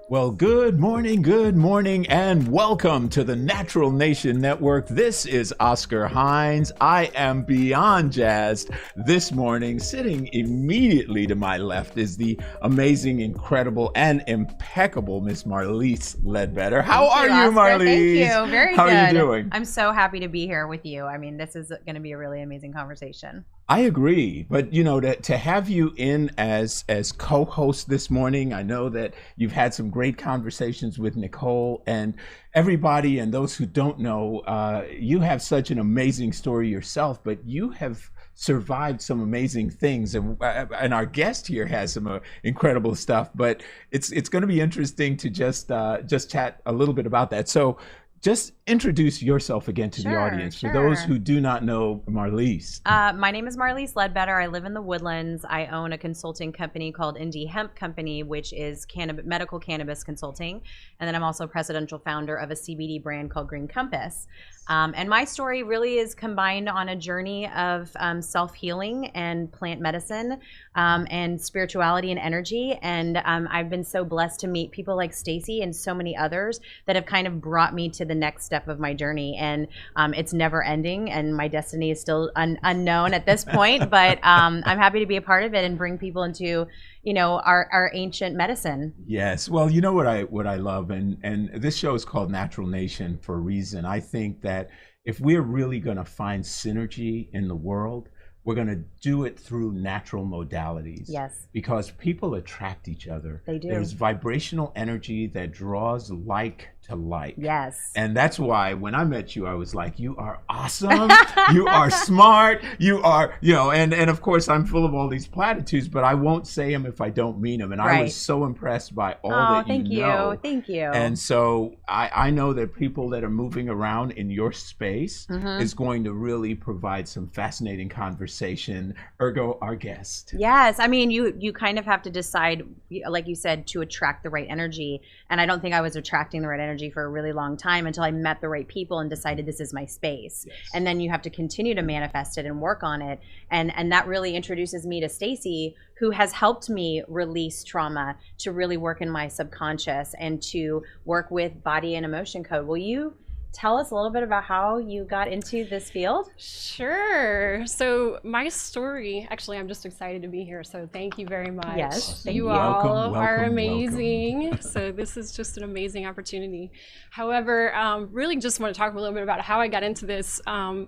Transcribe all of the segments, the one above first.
Well, good morning, and welcome to the Natural Nation Network. This is Oscar Hines. I am beyond jazzed this morning. Sitting immediately to my left is the amazing, incredible, and impeccable Miss Marlise Ledbetter. How are you, Marlise? Thank you. Very good. How are you doing? I'm so happy to be here with you. I mean, this is going to be a really amazing conversation. I agree, but you know, to have you in as co-host this morning, I know that you've had some great conversations with Nicole and everybody, and those who don't know, you have such an amazing story yourself, but you have survived some amazing things, and our guest here has some incredible stuff. But it's going to be interesting to just chat a little bit about that. So just introduce yourself again to the audience for those who do not know Marlise. My name is Marlise Ledbetter. I live in the Woodlands. I own a consulting company called Indie Hemp Company, which is medical cannabis consulting. And then I'm also presidential founder of a CBD brand called Green Compass. And my story really is combined on a journey of self-healing and plant medicine and spirituality and energy. And I've been so blessed to meet people like Stacy and so many others that have kind of brought me to the next step of my journey. And it's never ending, and my destiny is still unknown at this point. But I'm happy to be a part of it and bring people into, you know, our ancient medicine. Yes. Well, you know what I love, and this show is called Natural Nation for a reason. I think that if we're really going to find synergy in the world, we're going to do it through natural modalities. Yes. Because people attract each other. They do. There's vibrational energy that draws like to like. Yes. And that's why when I met you, I was like, you are awesome. You are smart. You are, you know, and of course I'm full of all these platitudes, but I won't say them if I don't mean them. And I was so impressed by all that you know. Thank you. And so I know that people that are moving around in your space is going to really provide some fascinating conversation, ergo our guest. Yes. I mean, you kind of have to decide, like you said, to attract the right energy. And I don't think I was attracting the right energy for a really long time until I met the right people and decided this is my space. Yes. And then you have to continue to manifest it and work on it. And that really introduces me to Stacy, who has helped me release trauma, to really work in my subconscious and to work with body and emotion code. Will you tell us a little bit about how you got into this field? Sure. So my story, actually, I'm just excited to be here. So thank you very much. Yes. You all are amazing. So this is just an amazing opportunity. However, really just want to talk a little bit about how I got into this.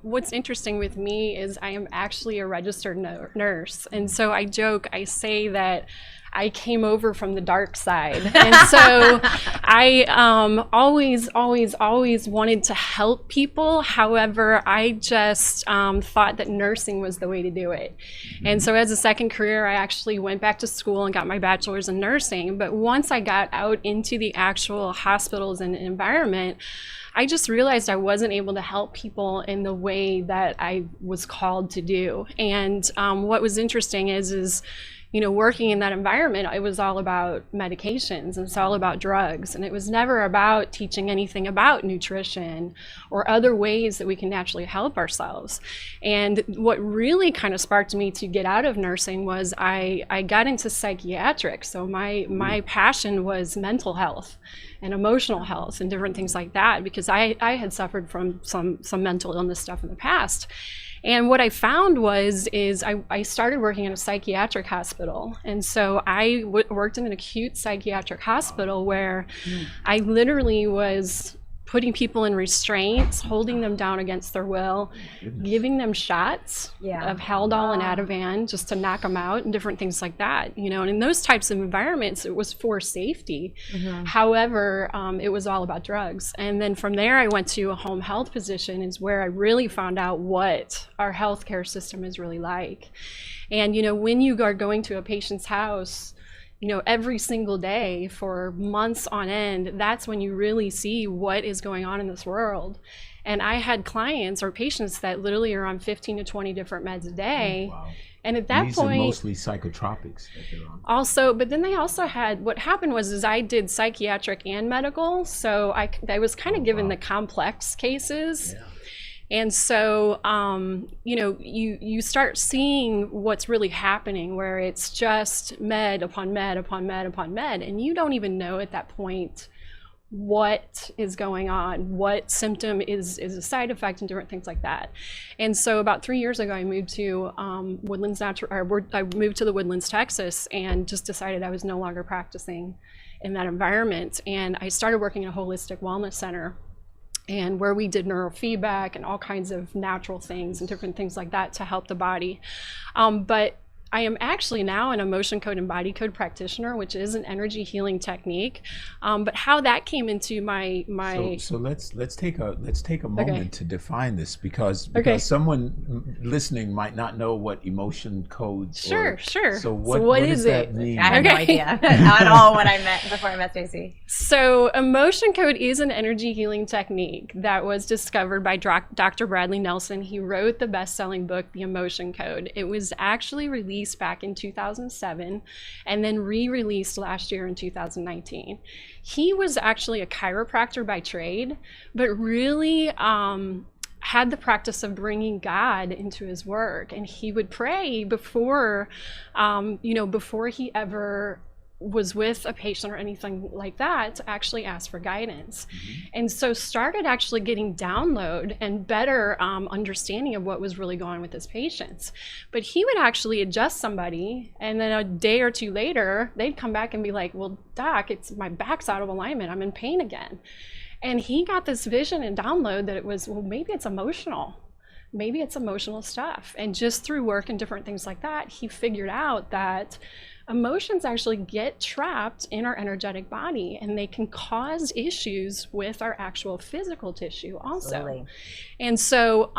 What's interesting with me is I am actually a registered nurse. And so I joke, I say that I came over from the dark side. And so I always wanted to help people. However, I just thought that nursing was the way to do it. And so as a second career, I actually went back to school and got my bachelor's in nursing. But once I got out into the actual hospitals and environment, I just realized I wasn't able to help people in the way that I was called to do. And what was interesting is you know, working in that environment, it was all about medications and it's all about drugs. And it was never about teaching anything about nutrition or other ways that we can naturally help ourselves. And what really kind of sparked me to get out of nursing was I got into psychiatric. So my passion was mental health and emotional health and different things like that, because I had suffered from some mental illness stuff in the past. And what I found is I started working in a psychiatric hospital. And so I worked in an acute psychiatric hospital where I literally was putting people in restraints, holding them down against their will, giving them shots of Haldol and Ativan just to knock them out and different things like that, you know. And in those types of environments, it was for safety. However, it was all about drugs. And then from there, I went to a home health position, is where I really found out what our healthcare system is really like. And, you know, when you are going to a patient's house, you know, every single day for months on end, that's when you really see what is going on in this world. And I had clients or patients that literally are on 15 to 20 different meds a day. Wow. And at that point, are mostly psychotropics that they're on. Also, but then they also had, what happened was I did psychiatric and medical. So I was kind of given the complex cases. And so, you start seeing what's really happening, where it's just med upon med upon med upon med, and you don't even know at that point what is going on, what symptom is a side effect, and different things like that. And so about 3 years ago, I moved to I moved to the Woodlands, Texas, and just decided I was no longer practicing in that environment. And I started working in a holistic wellness center, and where we did neurofeedback and all kinds of natural things and different things like that to help the body. But I am actually now an emotion code and body code practitioner, which is an energy healing technique. But how that came into my so let's take a moment Okay. to define this, because Okay. someone listening might not know what emotion codes. Sure. So what is does that it? mean? I had no Okay. idea at all before I met Stacey. So emotion code is an energy healing technique that was discovered by Dr. Bradley Nelson. He wrote the best-selling book, The Emotion Code. It was actually released back in 2007 and then re-released last year in 2019. He was actually a chiropractor by trade, but really had the practice of bringing God into his work. And he would pray before he ever was with a patient or anything like that, to actually ask for guidance. And so started actually getting download and better understanding of what was really going on with his patients. But he would actually adjust somebody, and then a day or two later, they'd come back and be like, well, doc, my back's out of alignment, I'm in pain again. And he got this vision and download that it was, well, maybe it's emotional. Maybe it's emotional stuff. And just through work and different things like that, he figured out that emotions actually get trapped in our energetic body, and they can cause issues with our actual physical tissue also. Absolutely. And so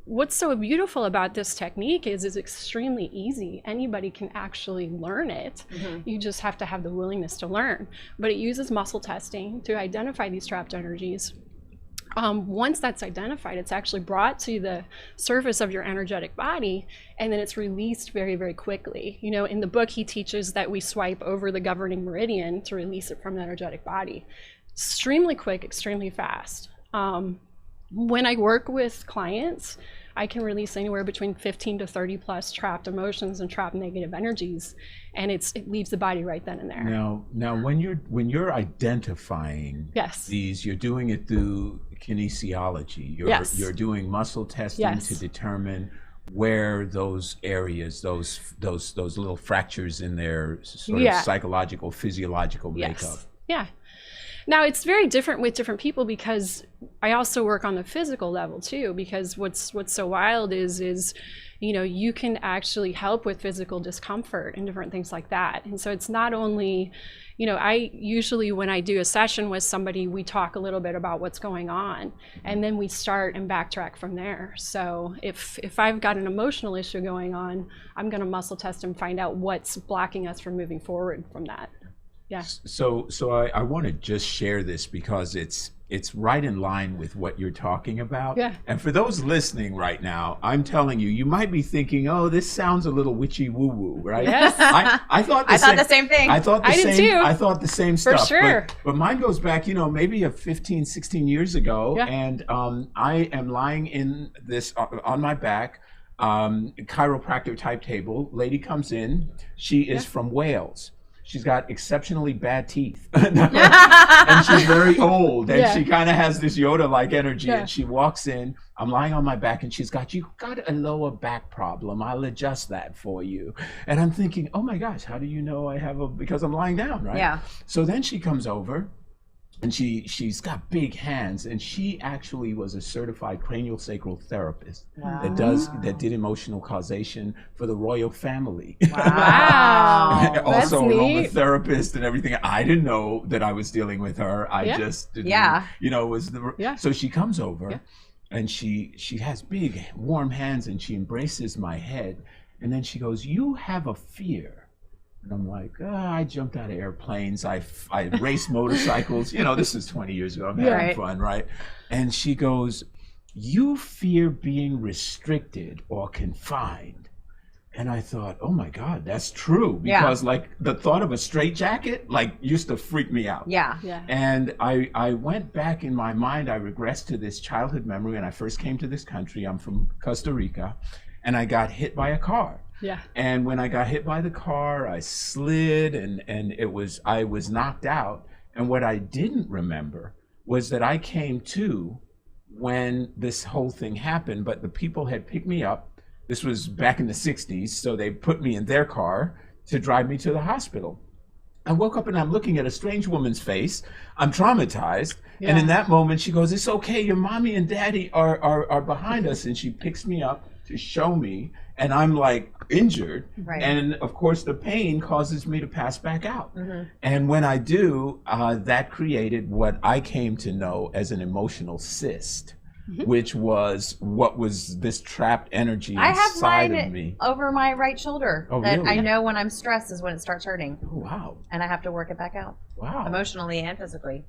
what's so beautiful about this technique is it's extremely easy. Anybody can actually learn it. You just have to have the willingness to learn. But it uses muscle testing to identify these trapped energies. Once that's identified, it's actually brought to the surface of your energetic body, and then it's released very, very quickly. In the book, he teaches that we swipe over the governing meridian to release it from the energetic body. Extremely quick, extremely fast. When I work with clients, I can release anywhere between 15 to 30 plus trapped emotions and trapped negative energies, and it leaves the body right then and there. Now, when you're identifying Yes. these, you're doing it through kinesiology. Yes. You're doing muscle testing Yes. to determine where those areas, those little fractures in their sort Yeah. of psychological, physiological makeup. Yes. Yeah. Now, it's very different with different people, because I also work on the physical level too, because what's so wild is you can actually help with physical discomfort and different things like that. And so it's not only, I usually, when I do a session with somebody, we talk a little bit about what's going on, and then we start and backtrack from there. So if I've got an emotional issue going on, I'm going to muscle test and find out what's blocking us from moving forward from that. Yeah. So I want to just share this, because it's right in line with what you're talking about. Yeah. And for those listening right now, I'm telling you, you might be thinking, oh, this sounds a little witchy woo woo, right? Yes. I thought I thought the same thing. I thought the I did same. too. I thought the same For stuff. sure. But mine goes back, maybe 15, 16 years ago, Yeah. and I am lying in this on my back, chiropractor type table. Lady comes in. She is from Wales. She's got exceptionally bad teeth, and she's very old, and Yeah. she kind of has this Yoda-like energy. Yeah. And she walks in. I'm lying on my back, and you got a lower back problem. I'll adjust that for you. And I'm thinking, oh my gosh, how do you know because I'm lying down, right? Yeah. So then she comes over, and she's got big hands, and she actually was a certified craniosacral therapist that did emotional causation for the royal family. Wow. Also That's an neat. aromatherapist and everything. I didn't know that I was dealing with her. I Yeah. just didn't, Yeah. was the Yeah. So she comes over, Yeah. and she has big warm hands, and she embraces my head, and then she goes, "You have a fear." And I'm like, I jumped out of airplanes. I raced motorcycles. This is 20 years ago. I'm having Right. fun, right? And she goes, "You fear being restricted or confined." And I thought, oh my God, that's true. Because like the thought of a straitjacket like used to freak me out. Yeah. And I went back in my mind, I regressed to this childhood memory when I first came to this country. I'm from Costa Rica, and I got hit by a car. Yeah. And when I got hit by the car, I slid and I was knocked out. And what I didn't remember was that I came to when this whole thing happened, but the people had picked me up. This was back in the 60s, so they put me in their car to drive me to the hospital. I woke up and I'm looking at a strange woman's face. I'm traumatized. Yeah. And in that moment, she goes, "It's okay, your mommy and daddy are behind us." And she picks me up to show me, and I'm like injured. Right. And of course, the pain causes me to pass back out. And when I do, that created what I came to know as an emotional cyst. Which was what was this trapped energy I have inside mine of me. over my right shoulder. Oh, that really? I know when I'm stressed is when it starts hurting, Oh, wow. and I have to work it back out, Wow. emotionally and physically.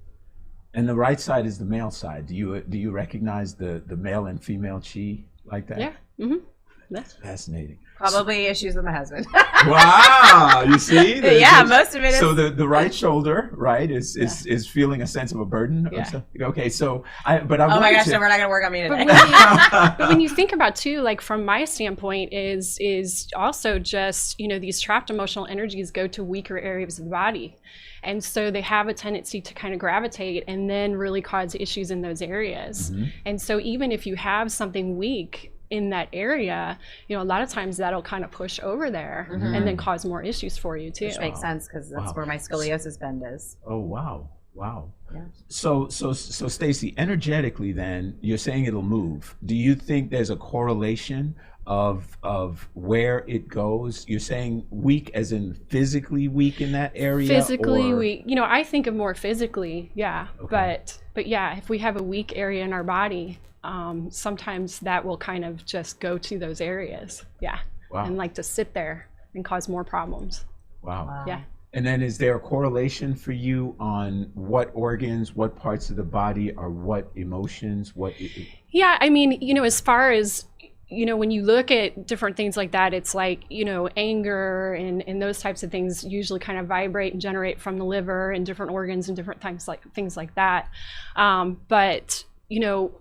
And the right side is the male side. Do you recognize the male and female chi like that? Yeah. That's Fascinating. Probably issues with my husband. Wow. You see? Yeah, most of it is. So the right shoulder, right, is feeling a sense of a burden. Yeah. Or something? Okay. So I Oh my wanted gosh, to- so we're not gonna work on me today. but when you think about too, like from my standpoint, is also just, you know, these trapped emotional energies go to weaker areas of the body. And so they have a tendency to kind of gravitate and then really cause issues in those areas. And so even if you have something weak in that area, you know, a lot of times that'll kind of push over there and then cause more issues for you too. Which makes sense because that's where my scoliosis bend is. Oh, wow. Wow. Yeah. So Stacey, energetically then, you're saying it'll move. Do you think there's a correlation of where it goes? You're saying weak as in physically weak in that area? Physically or- weak, you know, I think of more physically, yeah. Okay. But yeah, if we have a weak area in our body, sometimes that will kind of just go to those areas, yeah. Wow. And like to sit there and cause more problems. Wow. Yeah. And then is there a correlation for you on what organs, what parts of the body are what emotions, Yeah, I mean, you know, as far as, you know, when you look at different things like that, it's like, you know, anger and those types of things usually kind of vibrate and generate from the liver and different organs and different things like that. But, you know,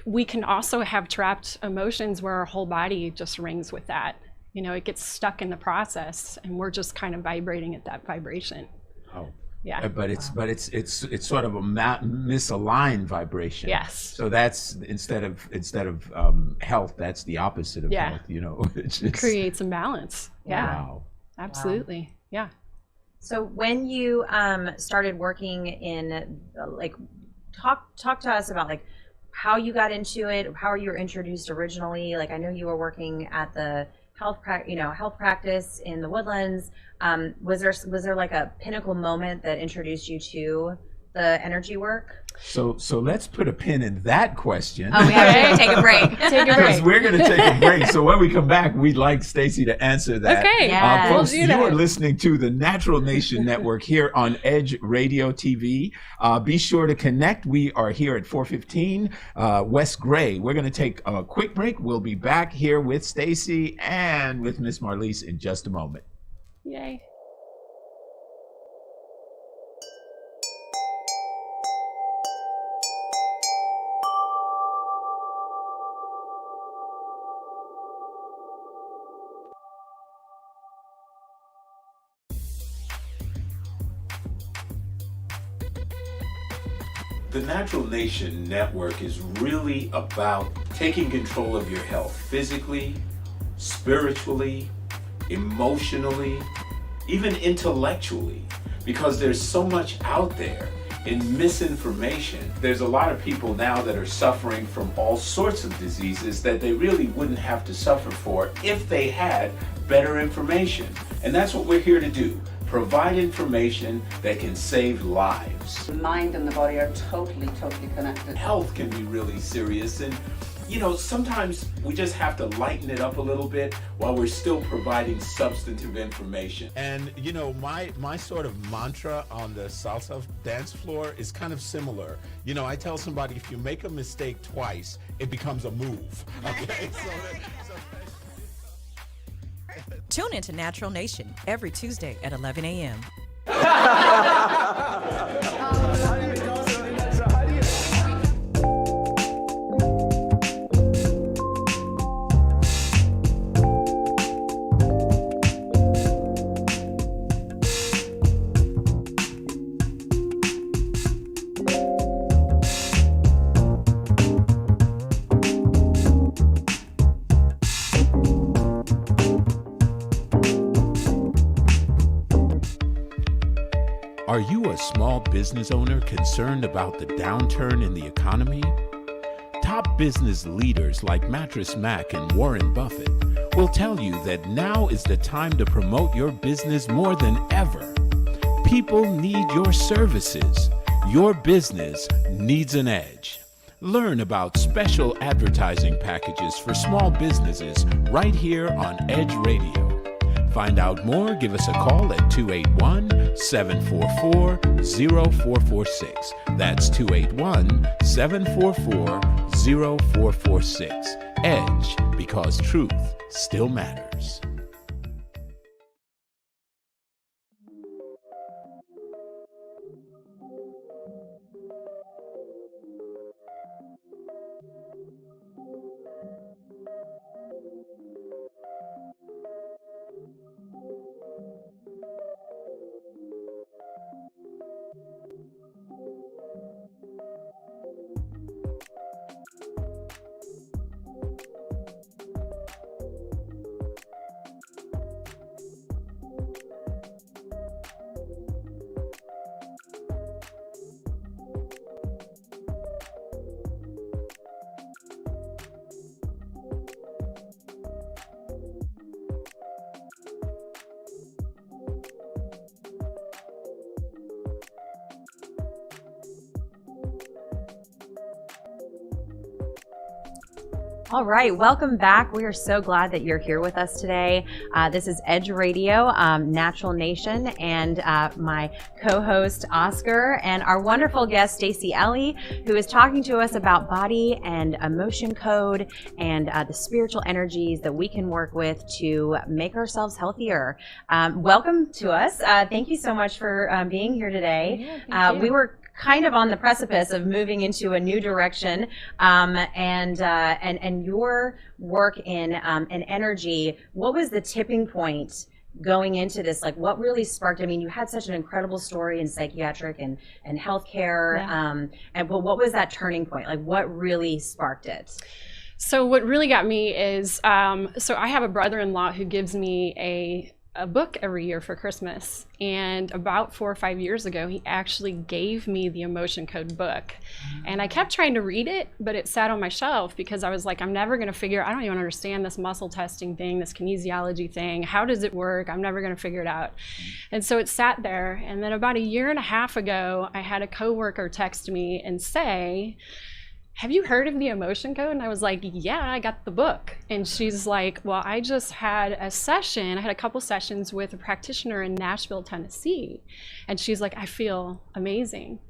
we can also have trapped emotions where our whole body just rings with that. You know, it gets stuck in the process and we're just kind of vibrating at that vibration. Oh. Yeah. But it's sort of a misaligned vibration. Yes. So that's instead of health, that's the opposite of health. You know, it's Creates imbalance. Yeah. Wow. Absolutely. Yeah. So when you started working in like talk to us about like how you got into it, how you were introduced originally. Like I know you were working at the health practice in the Woodlands. Was there like a pinnacle moment that introduced you to the energy work? So let's put a pin in that question. Oh, we have to take a break. Because we're going to take a break. So when we come back, we'd like Stacey to answer that. Okay. Yes. Folks, We'll you do that. are listening to the Natural Nation Network here on Edge Radio TV. Be sure to connect. We are here at 415 West Gray. We're going to take a quick break. We'll be back here with Stacey and with Miss Marlise in just a moment. Yay. The Natural Nation Network is really about taking control of your health physically, spiritually, emotionally, even intellectually, because there's so much out there in misinformation. There's a lot of people now that are suffering from all sorts of diseases that they really wouldn't have to suffer for if they had better information. And that's what we're here to do. Provide information that can save lives. The mind and the body are totally connected. Health can be really serious, and you know, sometimes we just have to lighten it up a little bit while we're still providing substantive information. And you know, my sort of mantra on the salsa dance floor is kind of similar. You know, I tell somebody, if you make a mistake twice, it becomes a move. Okay, so Tune into Natural Nation every Tuesday at 11 a.m. Are you a small business owner concerned about the downturn in the economy? Top business leaders like Mattress Mac and Warren Buffett will tell you that now is the time to promote your business more than ever. People need your services. Your business needs an edge. Learn about special advertising packages for small businesses right here on Edge Radio. Find out more, give us a call at 281-744-0446. That's 281-744-0446. Edge, because truth still matters. All right, welcome back. We are so glad that you're here with us today. This is Edge Radio, Natural Nation, and my co-host Oscar, and our wonderful guest Stacey Ellie, who is talking to us about body and emotion code and the spiritual energies that we can work with to make ourselves healthier. Welcome to us. Thank you so much for being here today. Yeah, we were kind of on the precipice of moving into a new direction, and your work in energy. What was the tipping point going into this? Like, what really sparked? I mean, you had such an incredible story in psychiatric and healthcare, but what was that turning point? Like, what really sparked it? So what really got me is, so I have a brother-in-law who gives me a book every year for Christmas, and about 4 or 5 years ago he actually gave me the Emotion Code book, and I kept trying to read it, but it sat on my shelf because I was like, I'm never going to figure, I don't even understand this muscle testing thing, this kinesiology thing, how does it work? I'm never going to figure it out. And so it sat there, and then about 1.5 years ago I had a coworker text me and say, have you heard of the Emotion Code? And I was like, yeah, I got the book. And she's like, well, I just had a session. I had a couple sessions with a practitioner in Nashville, Tennessee. And she's like, I feel amazing.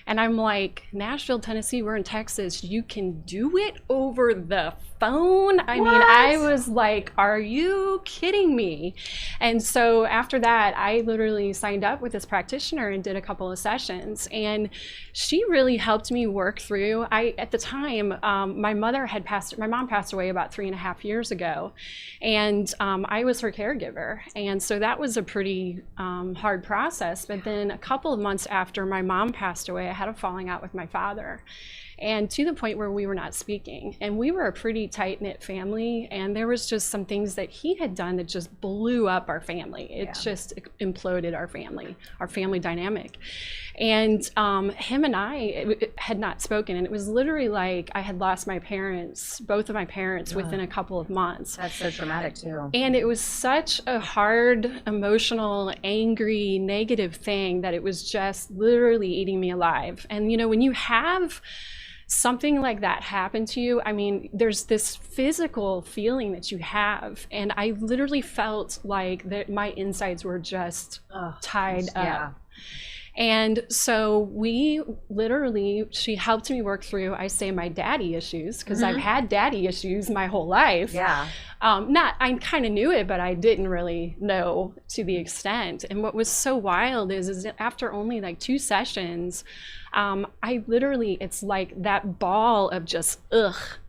And I'm like, Nashville, Tennessee, we're in Texas. You can do it over the phone? I mean, I was like, are you kidding me? And so after that, I literally signed up with this practitioner and did a couple of sessions. And she really helped me work through, at the time, my mom passed away about 3.5 years ago. And I was her caregiver. And so that was a pretty hard process. But then a couple of months after my mom passed away, I had a falling out with my father. And to the point where we were not speaking. And we were a pretty tight-knit family, and there was just some things that he had done that just blew up our family. It just imploded our family dynamic. And him and I had not spoken, and it was literally like I had lost my parents, both of my parents, within a couple of months. That's so traumatic too. And it was such a hard, emotional, angry, negative thing that it was just literally eating me alive. And you know, when you have something like that happen to you, I mean, there's this physical feeling that you have, and I literally felt like that my insides were just tied up. And so she helped me work through, I say, my daddy issues, because I've had daddy issues my whole life. Yeah. I kind of knew it, but I didn't really know to the extent. And what was so wild is that after only like 2 sessions, I literally, it's like that ball of just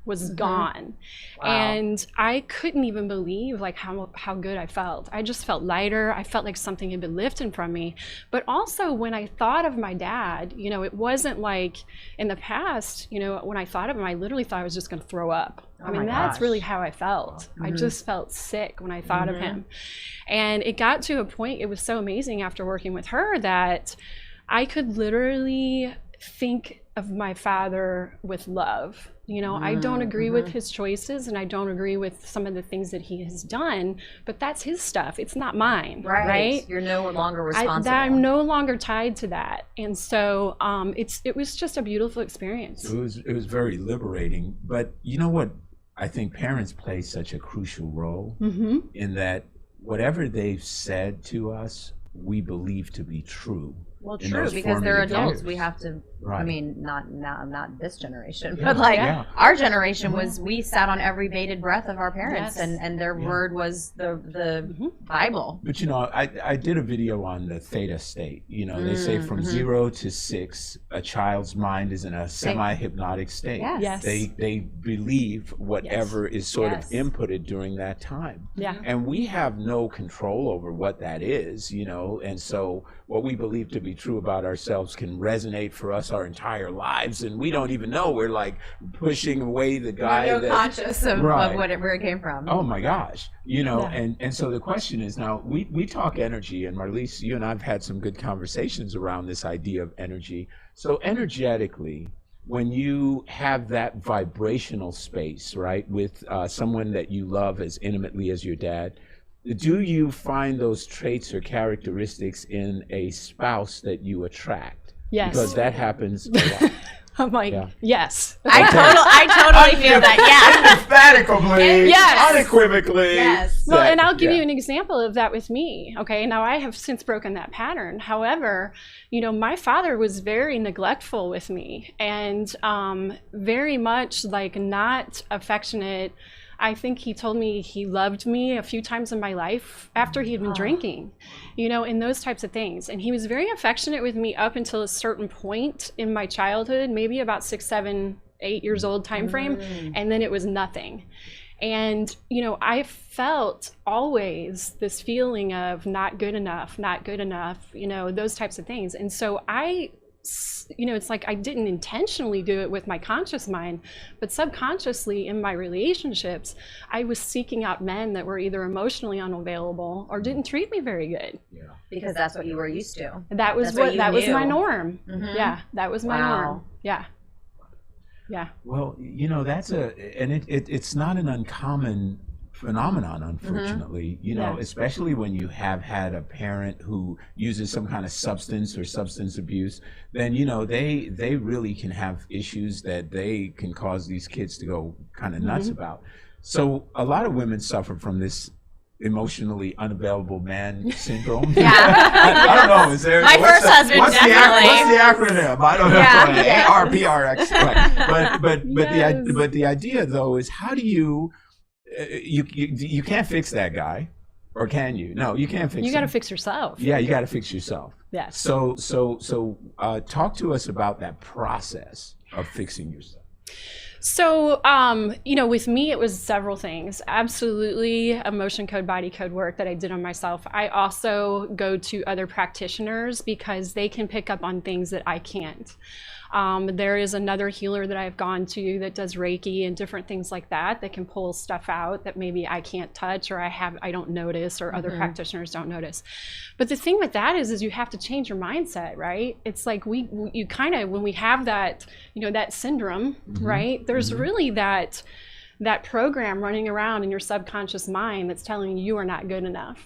was gone. Wow. And I couldn't even believe like how good I felt. I just felt lighter. I felt like something had been lifted from me. But also when I thought of my dad, you know, it wasn't like in the past, you know, when I thought of him, I literally thought I was just going to throw up. I mean, that's really how I felt. I just felt sick when I thought of him. And it got to a point, it was so amazing after working with her that I could literally think of my father with love. You know, I don't agree with his choices, and I don't agree with some of the things that he has done, but that's his stuff. It's not mine, right? You're no longer responsible. I'm no longer tied to that. And so it was just a beautiful experience. It was very liberating. But you know what? I think parents play such a crucial role in that whatever they've said to us, we believe to be true. Well, true, because they're adults. We have to, I mean, not this generation, but like our generation was, we sat on every bated breath of our parents, and their word was the Bible. But you know, I did a video on the theta state. You know, they say from 0 to 6, a child's mind is in a semi-hypnotic state. Yes. They believe whatever is sort of inputted during that time. Yeah. And we have no control over what that is, you know, and so what we believe to be true about ourselves can resonate for us our entire lives, and we don't even know. We're like pushing away the guy We're conscious of where it came from. Oh my gosh, you know. And so the question is, now we talk energy, and Marlise, you and I've had some good conversations around this idea of energy. So energetically, when you have that vibrational space, right, with someone that you love as intimately as your dad, do you find those traits or characteristics in a spouse that you attract? Yes. Because that happens a lot. I'm like, yes. I totally feel that. Emphatically, unequivocally. Yes. Well, and I'll give you an example of that with me. Okay, now I have since broken that pattern. However, you know, my father was very neglectful with me, and very much like not affectionate. I think he told me he loved me a few times in my life after he had been drinking, you know, and those types of things. And he was very affectionate with me up until a certain point in my childhood, maybe about 6, 7, 8 years old time frame, and then it was nothing. And, you know, I felt always this feeling of not good enough, you know, those types of things. And so you know, it's like I didn't intentionally do it with my conscious mind, but subconsciously in my relationships, I was seeking out men that were either emotionally unavailable or didn't treat me very good. Yeah. Because that's what you were used to. That was was my norm. Yeah, that was my norm. Yeah. Yeah. Well, you know, it's not an uncommon phenomenon, unfortunately, you know, especially when you have had a parent who uses some kind of substance or substance abuse, then, you know, they really can have issues that they can cause these kids to go kind of nuts about. So a lot of women suffer from this emotionally unavailable man syndrome. I don't know. Is there? My first husband definitely. What's the acronym? I don't know. ARPRX. Right. But the idea though is, how do you can't fix that guy, or can you? No, you can't fix him. You got to fix yourself. Yeah, you got to fix yourself. Yes. So talk to us about that process of fixing yourself. So, you know, with me, it was several things. Absolutely emotion code, body code work that I did on myself. I also go to other practitioners because they can pick up on things that I can't. There is another healer that I've gone to that does Reiki and different things like that can pull stuff out that maybe I can't touch, or I don't notice, or other practitioners don't notice. But the thing with that is you have to change your mindset, right? It's like you kind of, when we have that, you know, that syndrome, right? There's really that program running around in your subconscious mind that's telling you are not good enough,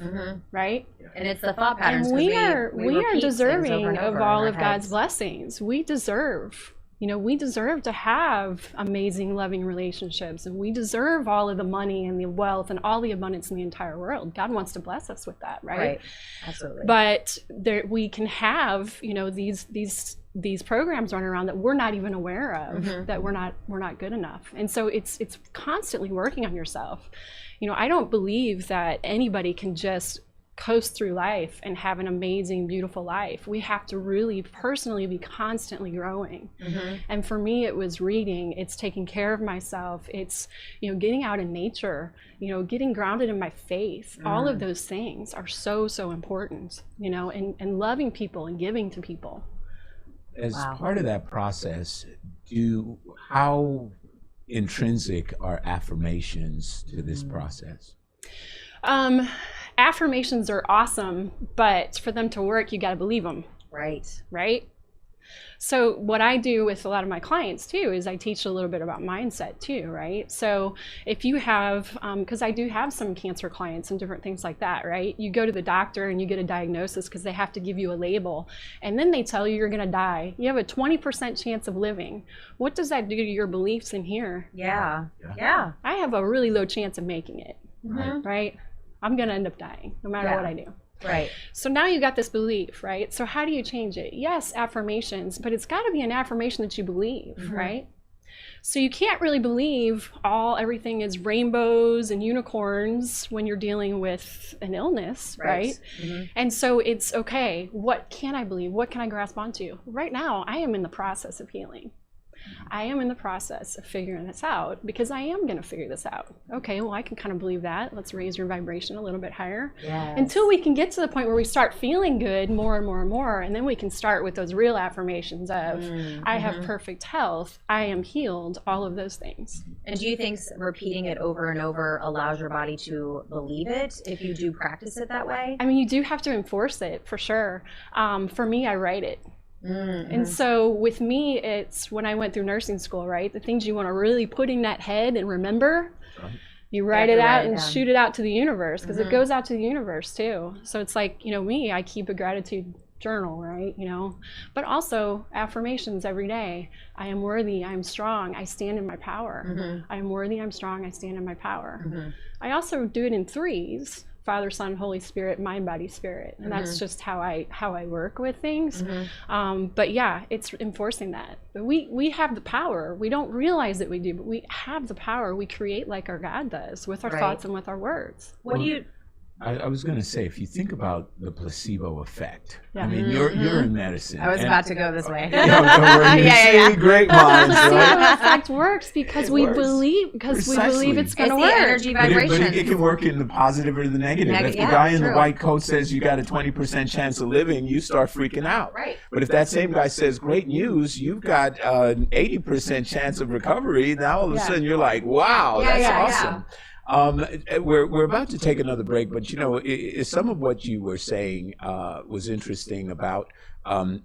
right? And it's the thought patterns. And we are deserving of all of God's blessings. We deserve You know, we deserve to have amazing, loving relationships, and we deserve all of the money and the wealth and all the abundance in the entire world. God wants to bless us with that, right? Right. Absolutely. But there, we can have, you know, these programs running around that we're not even aware of, that we're not good enough. And so it's constantly working on yourself. You know, I don't believe that anybody can just coast through life and have an amazing, beautiful life. We have to really personally be constantly growing. And for me, it was reading, it's taking care of myself, it's, you know, getting out in nature, you know, getting grounded in my faith. All of those things are so, so important, you know, and loving people and giving to people. As part of that process, how intrinsic are affirmations to this process? Affirmations are awesome, but for them to work, you got to believe them. Right? So what I do with a lot of my clients too is I teach a little bit about mindset too, right? So if you have, because I do have some cancer clients and different things like that, right? You go to the doctor and you get a diagnosis because they have to give you a label, and then they tell you you're going to die. You have a 20% chance of living. What does that do to your beliefs in here? Yeah. I have a really low chance of making it, Right. right? I'm going to end up dying no matter what I do. Right. So now you got this belief, right? So how do you change it? Yes, affirmations, but it's got to be an affirmation that you believe, right? So you can't really believe everything is rainbows and unicorns when you're dealing with an illness, right? And so it's okay, what can I believe? What can I grasp onto? Right now, I am in the process of healing. I am in the process of figuring this out because I am going to figure this out. Okay, well, I can kind of believe that. Let's raise your vibration a little bit higher until we can get to the point where we start feeling good more and more and more. And then we can start with those real affirmations of, I have perfect health, I am healed, all of those things. And do you think repeating it over and over allows your body to believe it if you do practice it that way? I mean, you do have to enforce it for sure. For me, I write it. And so with me, it's when I went through nursing school, right? The things you want to really put in that head and remember, you write it out and shoot it out to the universe, because it goes out to the universe too. So it's like, you know, me, I keep a gratitude journal, right? You know, but also affirmations every day. I am worthy, I am strong, I stand in my power. I am worthy, I'm strong, I stand in my power. I also do it in threes. Father, Son, Holy Spirit, mind, body, spirit. And that's just how I work with things. But yeah, it's enforcing that. But we have the power. We don't realize that we do, but we have the power. We create like our God does with our thoughts and with our words. What do you... I was going to say, if you think about the placebo effect, I mean, you're in medicine. I was about to go this way. Don't worry, see, great minds, The right? placebo effect works because we believe it's going to work. The energy But vibration. it can work in the positive or the negative. If the Yeah, guy in the true. white coat says you got a 20% chance of living, you start freaking out. Right. But if that same guy says, great news, you've got an 80% chance of recovery, now all of a sudden you're like, wow, that's awesome. We're about to take another break, but you know, some of what you were saying was interesting about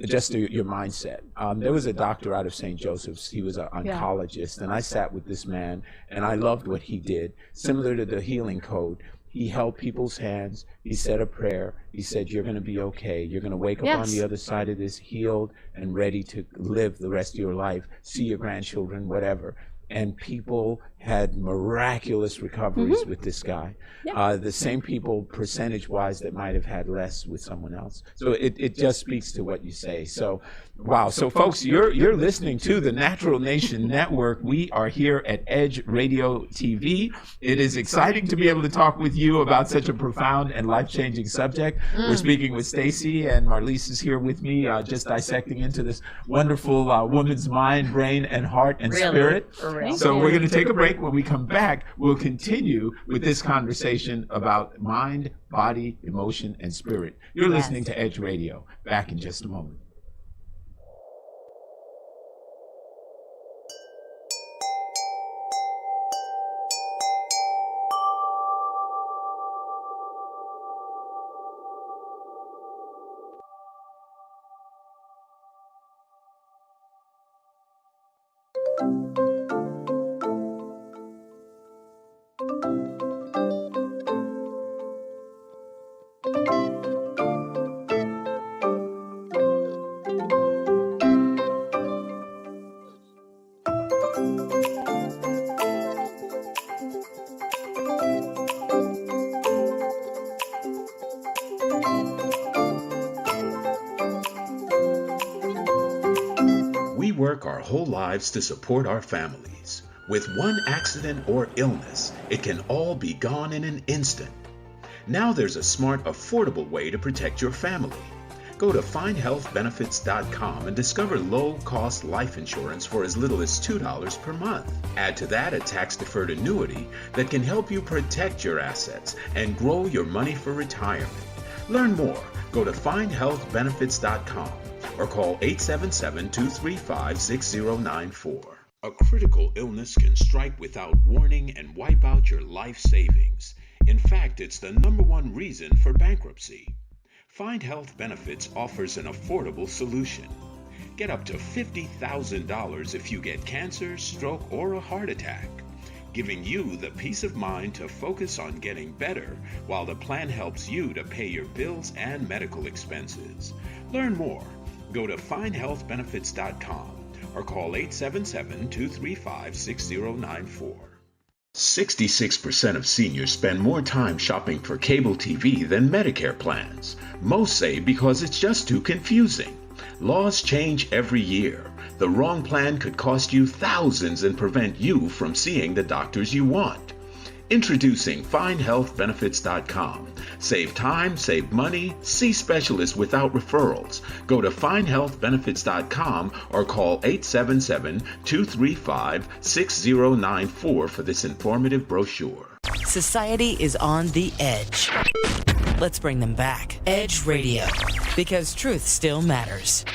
just your mindset. There was a doctor out of St. Joseph's. He was an oncologist, and I sat with this man, and I loved what he did. Similar to the healing code, he held people's hands. He said a prayer. He said, "You're going to be okay. You're going to wake up on the other side of this healed and ready to live the rest of your life, see your grandchildren, whatever." And people had miraculous recoveries with this guy. The same people, percentage-wise, that might have had less with someone else. So it just speaks to what you say. So, wow. So, folks, you're listening to the Natural Nation Network. We are here at Edge Radio TV. It is exciting to be able to talk with you about such a profound and life-changing subject. We're speaking with Stacy, and Marlise is here with me, just dissecting into this wonderful woman's mind, brain, and heart and spirit. So we're going to take a break. When we come back, we'll continue with this conversation about mind, body, emotion, and spirit. You're listening to Edge Radio. Back in just a moment. work our whole lives to support our families. With one accident or illness, it can all be gone in an instant. Now there's a smart, affordable way to protect your family. Go to findhealthbenefits.com and discover low-cost life insurance for as little as $2 per month. Add to that a tax-deferred annuity that can help you protect your assets and grow your money for retirement. Learn more. Go to findhealthbenefits.com or call 877-235-6094. A critical illness can strike without warning and wipe out your life savings. In fact, it's the #1 reason for bankruptcy. Find Health Benefits offers an affordable solution. Get up to $50,000 if you get cancer, stroke, or a heart attack, giving you the peace of mind to focus on getting better while the plan helps you to pay your bills and medical expenses. Learn more. Go to findhealthbenefits.com or call 877-235-6094. 66% of seniors spend more time shopping for cable TV than Medicare plans. Most say because it's just too confusing. Laws change every year. The wrong plan could cost you thousands and prevent you from seeing the doctors you want. Introducing FindHealthBenefits.com. Save time, save money, see specialists without referrals. Go to FindHealthBenefits.com or call 877-235-6094 for this informative brochure. Society is on the edge. Let's bring them back. Edge Radio, because truth still matters.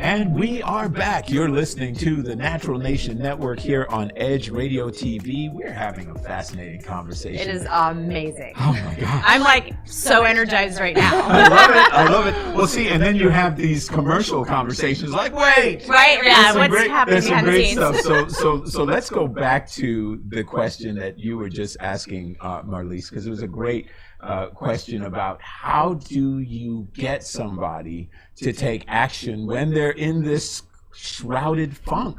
And we are back. You're listening to the Natural Nation Network here on Edge Radio TV. We're having a fascinating conversation. It is amazing. Oh my God. I'm like so energized right now. I love it. I love it. Well, see, and then you have these commercial conversations like, wait. Right, yeah, what's happening There's some behind the great scenes? stuff. So let's go back to the question that you were just asking, Marlise, because it was a great question about how do you get somebody to take action when they're in this shrouded funk?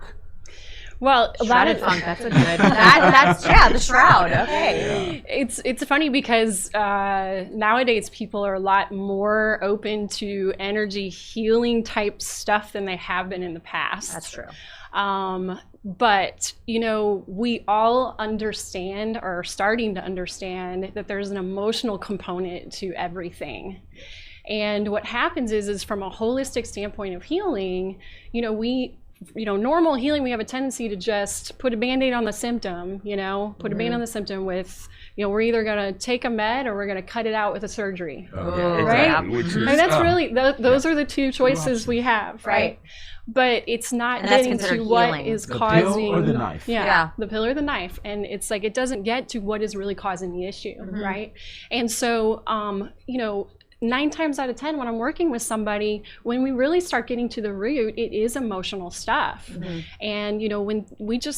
Well, Shrouded funk, that's a good, that's the shroud, okay. It's funny because nowadays people are a lot more open to energy healing type stuff than they have been in the past. That's true. But, you know, we all understand, or are starting to understand, that there's an emotional component to everything. And what happens is from a holistic standpoint of healing, normal healing, we have a tendency to just put a Band-Aid on the symptom, put a Band-Aid on the symptom with, we're either going to take a med or we're going to cut it out with a surgery. Right? Exactly. And that's really, those are the two choices we have, right? But it's not getting to what is causing the pill or the knife. Yeah, the pill or the knife. And it's like it doesn't get to what is really causing the issue, right? And so 9 times out of 10 when I'm working with somebody, when we really start getting to the root, it is emotional stuff. And when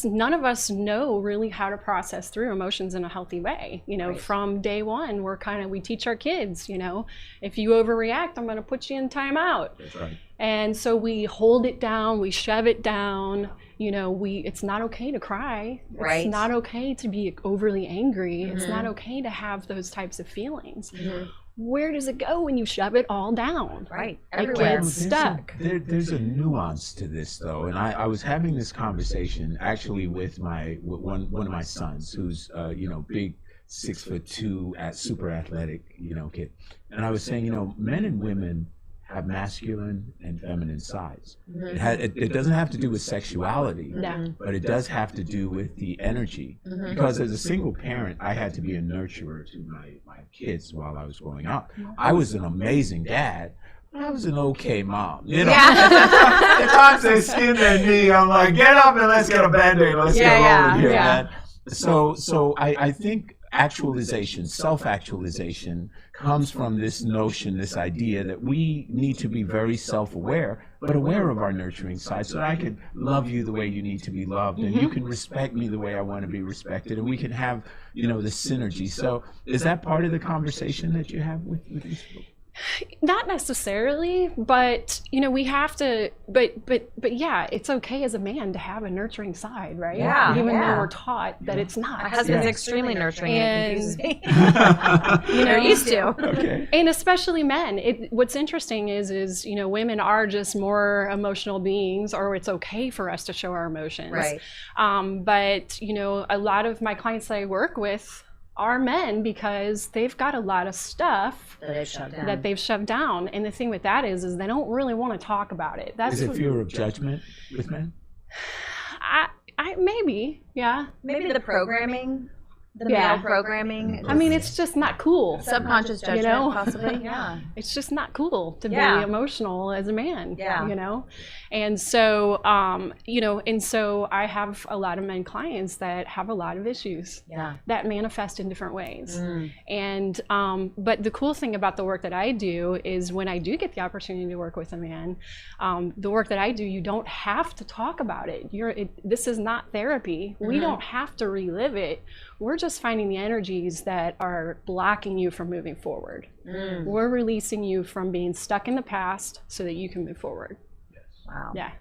none of us know really how to process through emotions in a healthy way. From day one, we teach our kids, if you overreact, I'm going to put you in timeout. That's right. And so we hold it down, we shove it down. It's not okay to cry. Right. It's not okay to be overly angry. It's not okay to have those types of feelings. Where does it go when you shove it all down? Right. It Everywhere. gets stuck. There's a nuance to this, though, and I was having this conversation actually with one of my sons, who's big, 6'2", super athletic, kid, and I was saying, men and women have masculine and feminine sides. It doesn't have to do with sexuality, but it does have to do with the energy. Because as a single parent, I had to be a nurturer to my kids while I was growing up. I was an amazing dad. I was an okay mom. You know, at times they skin their knee. I'm like, get up and let's get a Band-Aid. Let's get over here, man. So I think actualization, self-actualization, comes from this notion, this idea that we need to be very self-aware, but aware of our nurturing side, so that I could love you the way you need to be loved, and you can respect me the way I want to be respected, and we can have, you know, this synergy. So is that part of the conversation that you have with these people? Not necessarily, but you know, we have to. But yeah, it's okay as a man to have a nurturing side, right? Yeah, even though we're taught that it's not. My husband's extremely nurturing. And, it confuses me. you know, They're used to. Okay. And especially men. What's interesting is you know, women are just more emotional beings, or it's okay for us to show our emotions. Right. But you know, a lot of my clients that I work with are men because they've got a lot of stuff that they've shoved down. And the thing with that is they don't really want to talk about it. Is it fear of judgment with men? I maybe, yeah. Maybe the programming, the male programming. I mean, it's just not cool. Subconscious judgment, you know? possibly. Yeah. It's just not cool to be Yeah. emotional as a man. Yeah. You know, and so you know, and so I have a lot of men clients that have a lot of issues. Yeah. That manifest in different ways. And but the cool thing about the work that I do is when I do get the opportunity to work with a man, the work that I do, you don't have to talk about it. This is not therapy. We don't have to relive it. We're just finding the energies that are blocking you from moving forward. We're releasing you from being stuck in the past so that you can move forward. Wow. Yeah.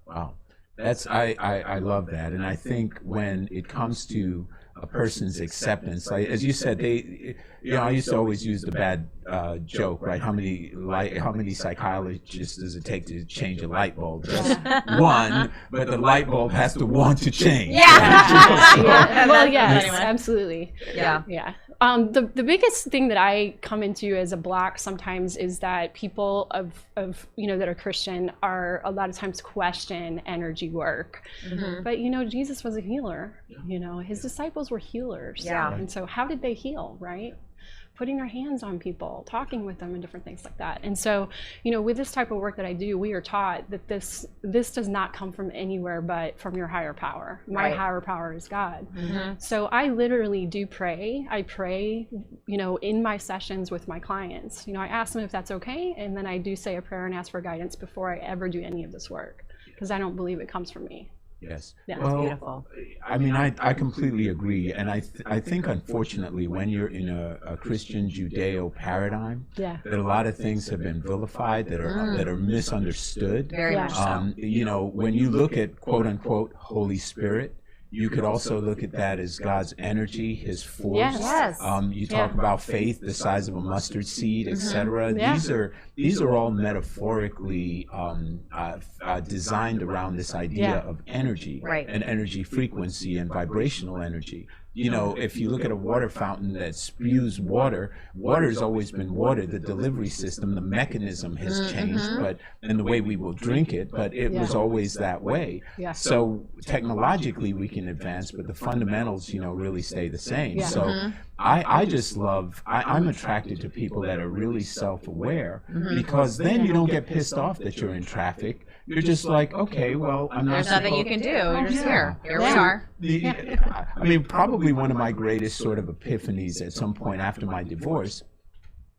Wow. I love that. And I think when it comes to a person's acceptance, like, as you said, I used to always use the bad joke, right? How many psychologists does it take to change a light bulb? Just one, but the light bulb has to want to change. Yeah. Well, yes, absolutely. Yeah. Yeah. The biggest thing that I come into as a block sometimes is that people of you know, that are Christian are a lot of times question energy work. But you know, Jesus was a healer. You know, his disciples were healers. Yeah. And so how did they heal, right? Putting our hands on people, talking with them, and different things like that. And so, you know, with this type of work that I do, we are taught that this does not come from anywhere but from your higher power. My higher power is God. So I literally do pray. I pray, you know, in my sessions with my clients. You know, I ask them if that's okay, and then I do say a prayer and ask for guidance before I ever do any of this work, because I don't believe it comes from me. Yes. Yeah. Well, beautiful. I mean, I completely agree. And I think, unfortunately, when you're in a Christian Judeo paradigm, Yeah. that a lot of things have been vilified, that are misunderstood. Very much so. You know, when you look at, quote unquote, Holy Spirit, you could also look at that as God's energy, his force. Yes. You talk about faith, the size of a mustard seed, etc. Yeah. These are all metaphorically designed around this idea of energy, and energy frequency and vibrational energy. You know, if you look at a water fountain that spews water, water's always been water. The delivery system, the mechanism has changed, and the way we will drink it, but it was always that way. Yeah. So technologically we can advance, but the fundamentals, you know, really stay the same. So I just love, I'm attracted to people that are really self-aware, because then you don't get pissed off that you're in traffic. You're just like, okay, well, I'm not There's nothing you can do. You're just here. Here we are. I mean, probably one of my greatest sort of epiphanies at some point after my divorce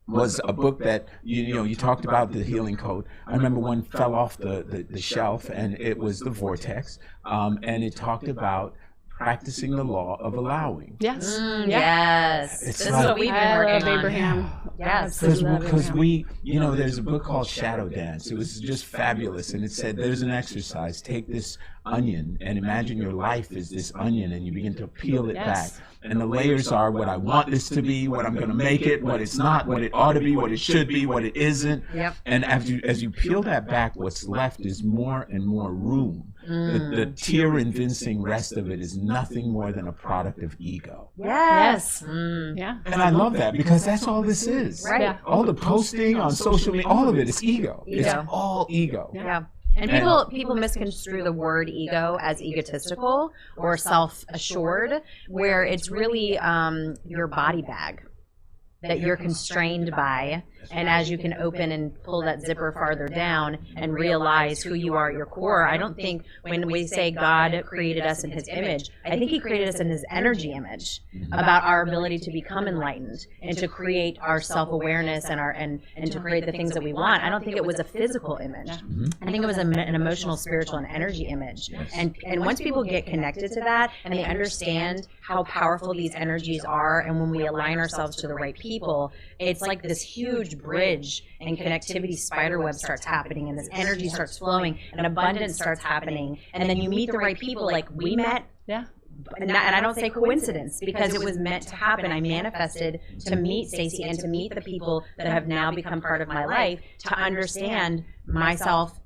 was a book that, you know, you talked about the healing code. I remember one fell off the shelf, and it was The Vortex, and it talked about practicing the law of allowing. Yes. Yes. It's This is like- what we've been I working love on. Abraham. Yes. Because we, you know, there's a book called Shadow Dance. It was just fabulous. And it said, there's an exercise. Take this onion and imagine your life is this onion, and you begin to peel it back. And the layers are what I want this to be, what I'm going to make it, what it's not, what it ought to be, what it should be, what it isn't. Yep. And as you peel that back, what's left is more and more room the tear-inducing rest of it is nothing more than a product of ego. Yes. Yeah. And I love that because that's all this is. Right. Yeah. All the posting on social media, all of it is ego. It's Ego. all ego. Yeah. And people misconstrue the word ego as egotistical or self-assured, where it's really your body bag that you're constrained by. And as you can open and pull that zipper farther down and realize who you are at your core, I don't think when we say God created us in his image, I think he created us in his energy image, about our ability to become enlightened and to create our self-awareness and and to create the things that we want. I don't think it was a physical image. I think it was an emotional, spiritual, and energy image. And once people get connected to that and they understand how powerful these energies are, and when we align ourselves to the right people, it's like this huge bridge and connectivity spider web starts happening, and this energy starts flowing, and abundance starts happening, and then you meet the right people like we met. Yeah. And I don't say coincidence, because it was meant to happen. I manifested to meet Stacey and to meet the people that have now become part of my life, to understand myself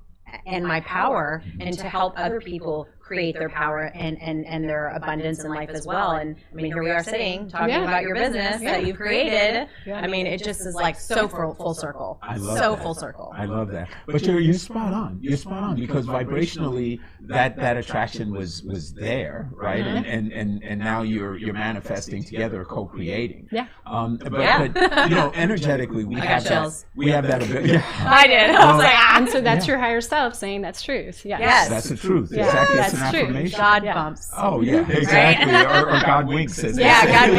and my power, and to help other people create their power and their abundance in life as well. And I mean, here we are sitting talking about your business that you've created. I mean, it just is like so full circle. I love so that. full circle. I love that. But you're spot on. You're spot on, because vibrationally that attraction was there, right? And now you're manifesting together, co-creating. Yeah. But you know, energetically we have chills. that ability. Yeah. I did. I was like, And so that's your higher self saying that's truth. Yes. Yes. That's the truth. Yeah. Exactly. That's It's an true. affirmation. God Yeah. bumps. Oh yeah, exactly. Or God winks, as they Yeah, say. God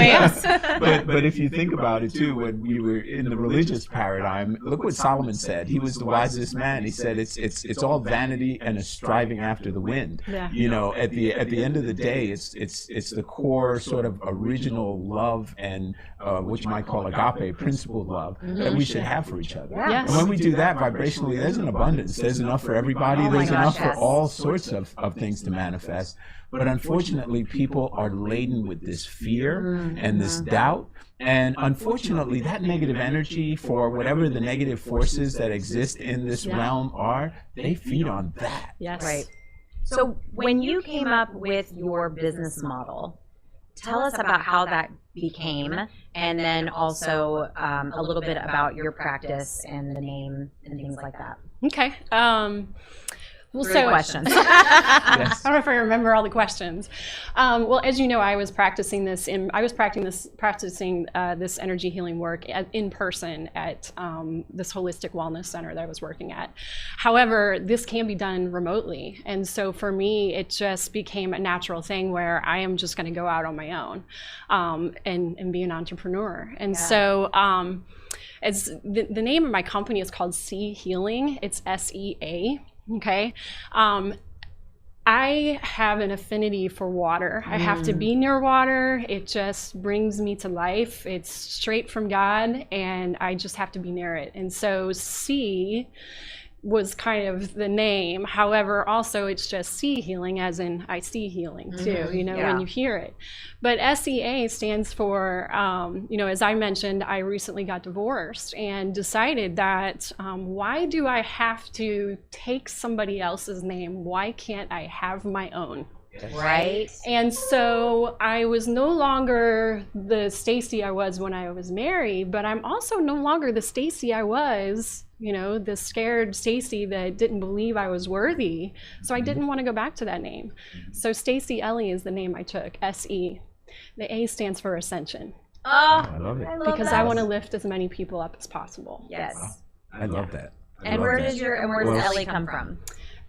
winks. But if you think about it too, when we were in the religious paradigm, look what Solomon said. He was the wisest man. He said it's all vanity and a striving after the wind. Yeah. You know, at the end of the day, it's the core sort of original love and what you might call agape, principled love that we should have for each other. Yes. And when we do that vibrationally, there's an abundance. There's enough for everybody. Oh my There's gosh, enough yes. for all sorts of things to manifest. But unfortunately, people are laden with this fear and this doubt. And unfortunately, that negative energy, for whatever the negative forces that exist in this realm are, they feed on that. Yes. Right. So when you came up with your business model, tell us about how that became, and then also a little bit about your practice and the name and things like that. Okay. Well, Great questions. I don't know if I remember all the questions. Well, as you know, I was practicing this practicing this energy healing work in person at this holistic wellness center that I was working at. However, this can be done remotely, and so for me, it just became a natural thing where I am just going to go out on my own and be an entrepreneur. And so, as the name of my company is called Sea Healing. It's SEA. Okay. I have an affinity for water. I have to be near water. It just brings me to life. It's straight from God, and I just have to be near it. And so sea was kind of the name. However, also it's just sea healing, as in I see healing too, you know, when you hear it. But SEA stands for, you know, as I mentioned, I recently got divorced and decided that why do I have to take somebody else's name? Why can't I have my own? Right. And so I was no longer the Stacey I was when I was married, but I'm also no longer the Stacey I was, you know, the scared Stacey that didn't believe I was worthy. So I didn't want to go back to that name. So Stacey Ellie is the name I took, SE. The A stands for Ascension. Oh, I love it. I love Because that. I want to lift as many people up as possible. Yes. I love that. And where does Ellie come from?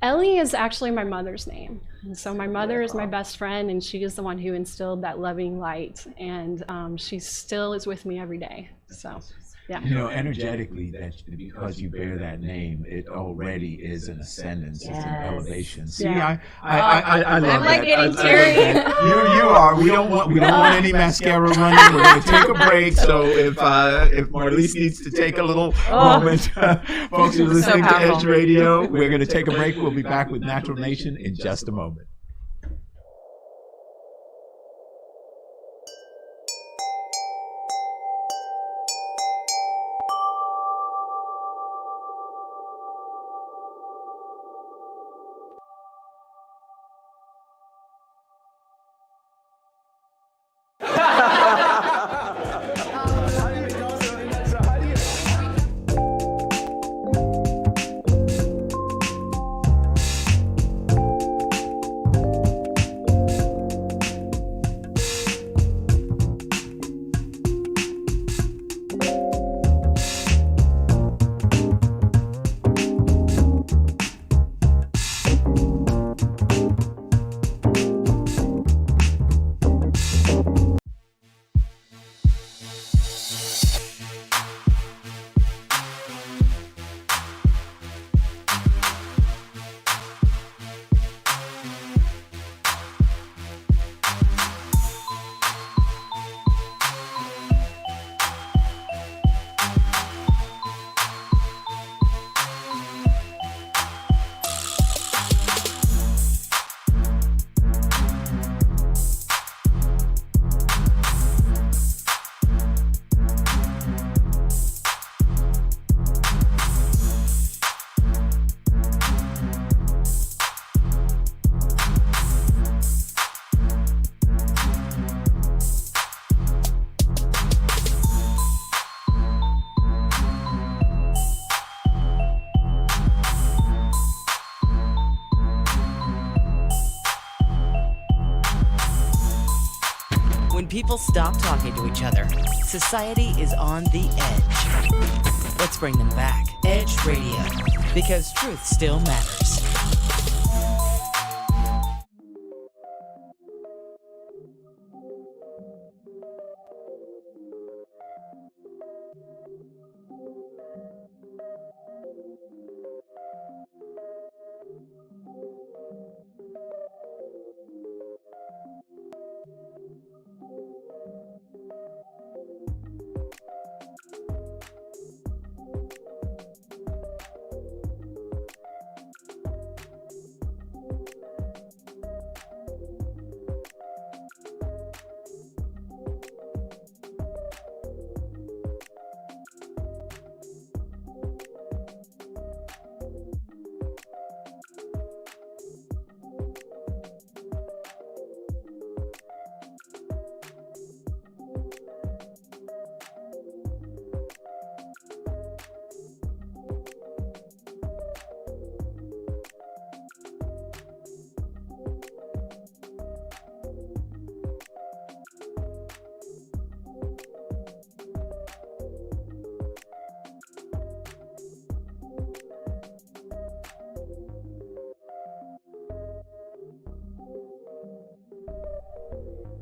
Ellie is actually my mother's name. And so my mother is my best friend, and she is the one who instilled that loving light. And she still is with me every day. So, yeah. You know, energetically, that because you bear that name, it already is an ascendance, it's an elevation. See, Yeah. I love I'm like that. getting I teary. love that. You are. We don't want any mascara running. We're going to take a break. So if Marlise needs to take a little moment, folks who are listening to powerful. Edge Radio, we're going to take a break. We'll be back with Natural Nation in just a moment. people stop talking to each other. Society is on the edge. Let's bring them back. Edge Radio, because truth still matters.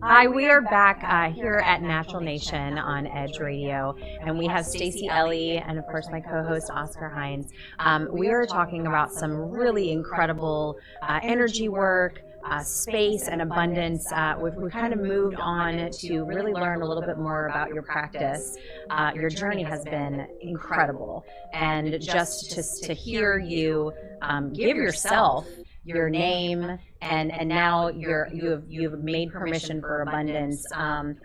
Hi, we are back here at Natural Nation on Edge Radio, and we have Stacey Ellie and, of course, my co-host Oscar Hines. We are talking about some really incredible energy work, space, and abundance. We've kind of moved on to really learn a little bit more about your practice. Your journey has been incredible, and just to hear you give yourself your name, and now you've made permission for abundance.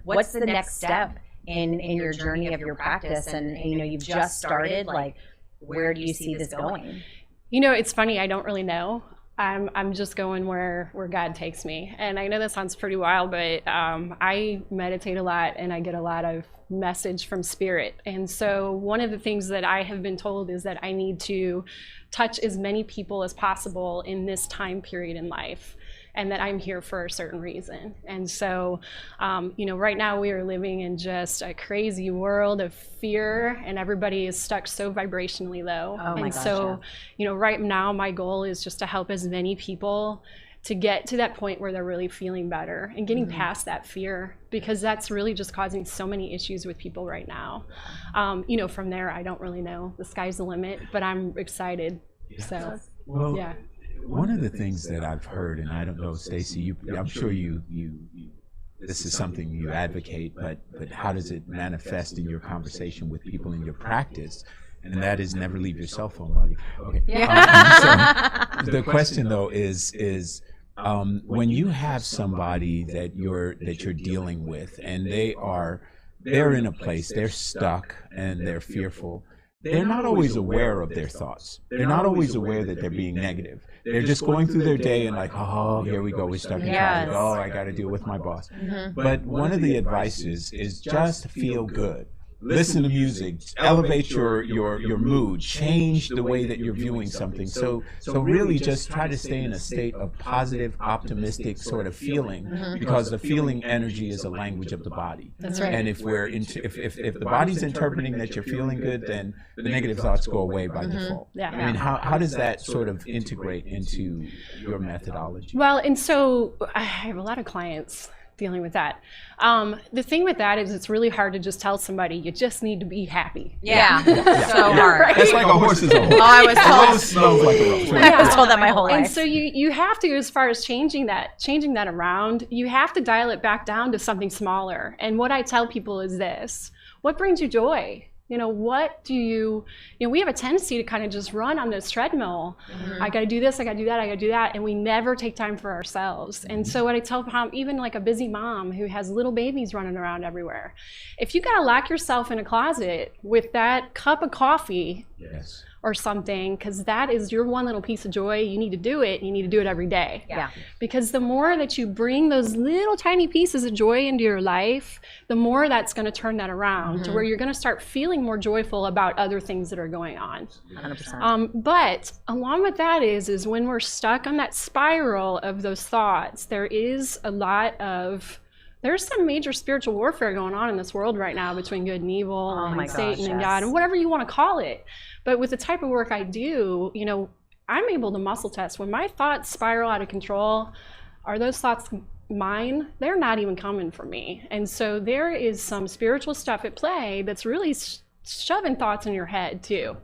What's the next step in your journey of your practice? And you've just started. Like, where do you see this going? It's funny. I don't really know. I'm just going where God takes me. And I know that sounds pretty wild, but I meditate a lot and I get a lot of message from spirit. And so one of the things that I have been told is that I need to touch as many people as possible in this time period in life, and that I'm here for a certain reason. And so, right now we are living in just a crazy world of fear, and everybody is stuck so vibrationally low. Oh my gosh, so, right now my goal is just to help as many people to get to that point where they're really feeling better and getting past that fear, because that's really just causing so many issues with people right now. From there, I don't really know. The sky's the limit, but I'm excited. Yeah. So, well, yeah. One of the things that I've heard, and I don't know, Stacey, I'm sure you this is something you advocate, but how does it manifest in your conversation with people in your practice? And that is never leave your cell phone while you. Okay. Yeah. So the question though is when you have somebody that you're dealing with, and they're in a place, they're stuck and they're fearful. They're not always aware of their thoughts. They're not always aware that they're being negative. They're just going through their day and like, oh, here we go, we're stuck in traffic. Oh, I got to deal with my boss. But one of the advices is just feel good. Listen to music, elevate your mood, change the way that you're viewing something. So really just try to stay in a state of positive, optimistic sort of feeling, because the feeling energy is a language of the body. That's right. And if the body's interpreting that you're feeling good, then the negative thoughts go away by default. Yeah. I mean, how does that sort of integrate into your methodology? Well, and so I have a lot of clients dealing with that. The thing with that is it's really hard to just tell somebody you just need to be happy. Yeah. So hard. Right? That's like a horse is a horse. Oh, I was A told. rose smells like a rose. I was told that my whole life. And so you have to, as far as changing that around, you have to dial it back down to something smaller. And what I tell people is this: what brings you joy? What do you we have a tendency to kind of just run on this treadmill. I got to do this, I got to do that, I got to do that. And we never take time for ourselves. And so what I tell even like a busy mom who has little babies running around everywhere, if you got to lock yourself in a closet with that cup of coffee, Yes. or something, because that is your one little piece of joy, you need to do it. You need to do it every day. Yeah. Because the more that you bring those little tiny pieces of joy into your life, the more that's going to turn that around to where you're going to start feeling more joyful about other things that are going on. 100%. But along with that is when we're stuck on that spiral of those thoughts, there is a lot of there's some major spiritual warfare going on in this world right now between good and evil, my and Satan gosh, and yes. God, and whatever you want to call it. But with the type of work I do, you know, I'm able to muscle test. When my thoughts spiral out of control, are those thoughts mine? They're not even coming from me. And so there is some spiritual stuff at play that's really shoving thoughts in your head too,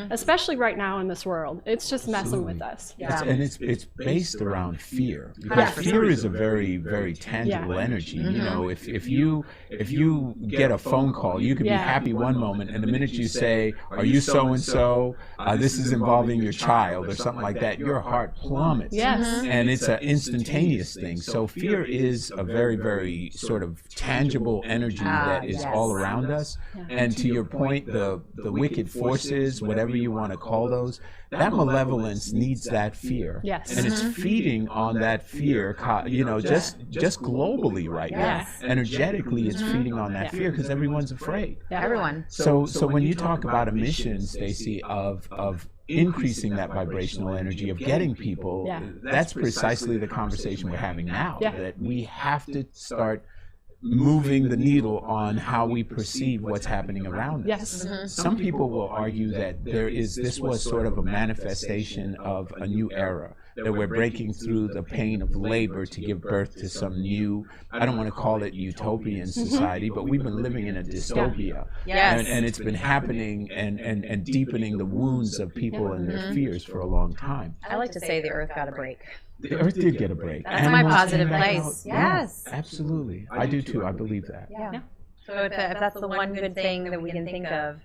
especially right now in this world. It's just messing with us. And it's based around fear, because fear is a very, very tangible energy. You know, if you get a phone call, you can be happy one moment, and the minute you say, "Are you so and so? This is involving your child," or something like that, your heart plummets. Yes. And it's an instantaneous thing. So fear is a very, very sort of tangible energy that is all around us. And to your point, the wicked forces, whatever you want to call those, that malevolence needs that fear. Yes. And it's feeding on that fear, you know, just globally right now. Energetically, it's feeding on that fear because everyone's afraid. Everyone. So when you talk about a mission, Stacey, of increasing that vibrational energy, of getting people, that's precisely the conversation we're having now, that we have to start moving the needle on how we perceive what's happening around us. Yes. Some people will argue that this was sort of a manifestation of a new era, that we're breaking through the pain of labor to give birth to some new, I don't want to call it utopian society, but we've been living in a dystopia. Yes. And it's been happening and deepening the wounds of people and their fears for a long time. I like to say the earth got a break. The earth did get a break. That's my Animals positive came back place. out. Yeah, Yes. absolutely. I do too. I believe that. Yeah. So if that's the one good thing that we can think of,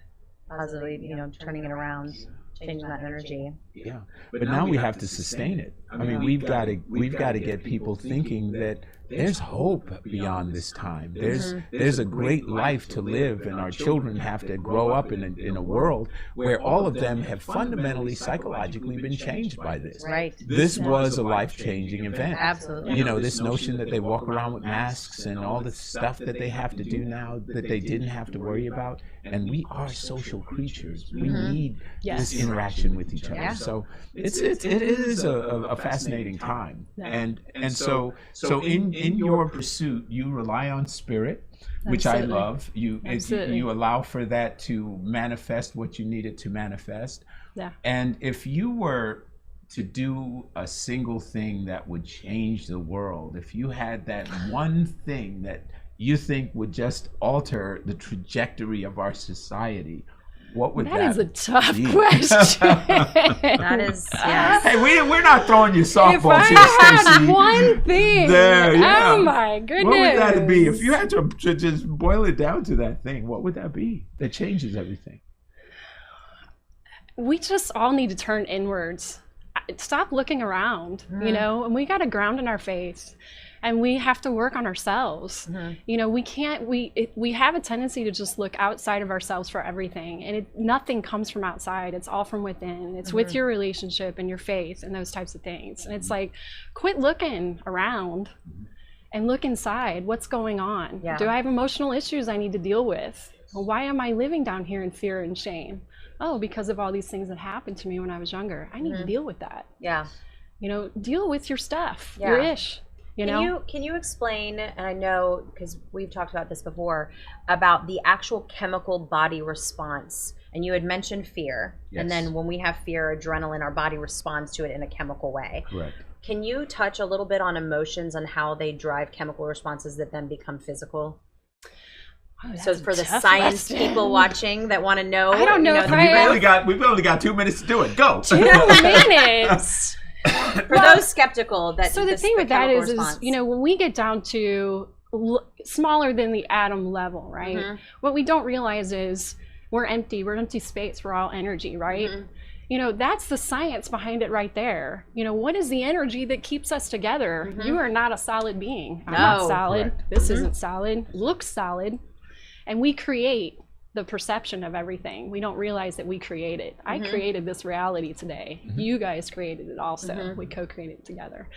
positively, you know, turning it around, changing that energy. Yeah, but now we have to sustain it. I mean, we've got to get people thinking that there's hope beyond this time. There's a great life to live, and our children have to grow up in a world where all of them have fundamentally psychologically been changed by this. Right. This was a life-changing event. Absolutely. You know, this notion that they walk around with masks and all the stuff that they have to do now that they didn't have to worry about. And we are social creatures. We need this interaction with each other. Yeah. So it is a fascinating time. And so in your pursuit, you rely on spirit, which Absolutely. I love. You allow for that to manifest what you need it to manifest. Yeah. And if you were to do a single thing that would change the world, if you had that one thing that you think would just alter the trajectory of our society, what would that That is a tough be? question. That is, yes. Hey, we're not throwing you If softballs I here, had Stacey. one thing, There, yeah. oh my goodness. What would that be? If you had to just boil it down to that thing, what would that be that changes everything? We just all need to turn inwards. Stop looking around, you know, and we got to ground in our faith. And we have to work on ourselves. You know, we have a tendency to just look outside of ourselves for everything. And nothing comes from outside. It's all from within. It's with your relationship and your faith and those types of things. And it's like, quit looking around and look inside. What's going on? Yeah. Do I have emotional issues I need to deal with? Well, why am I living down here in fear and shame? Oh, because of all these things that happened to me when I was younger. I need to deal with that. Yeah. You know, deal with your stuff, Yeah. your ish. You know? Can you explain, and I know because we've talked about this before, about the actual chemical body response? And you had mentioned fear. Yes. And then when we have fear, adrenaline, our body responds to it in a chemical way. Correct. Can you touch a little bit on emotions and how they drive chemical responses that then become physical? Oh, So that's a for the tough science question. people watching that want to know, I don't know if We've only got 2 minutes to do it. Go. 2 minutes. for those skeptical, that So the thing with that chemical is, response. you know, when we get down to smaller than the atom level, right? What we don't realize is we're empty space. We're all energy, right? You know, that's the science behind it right there. You know, what is the energy that keeps us together? You are not a solid being. I'm not No. solid. Correct. This isn't solid. Looks solid. And we create the perception of everything. We don't realize that we create it. I created this reality today. You guys created it also. We co-created it together.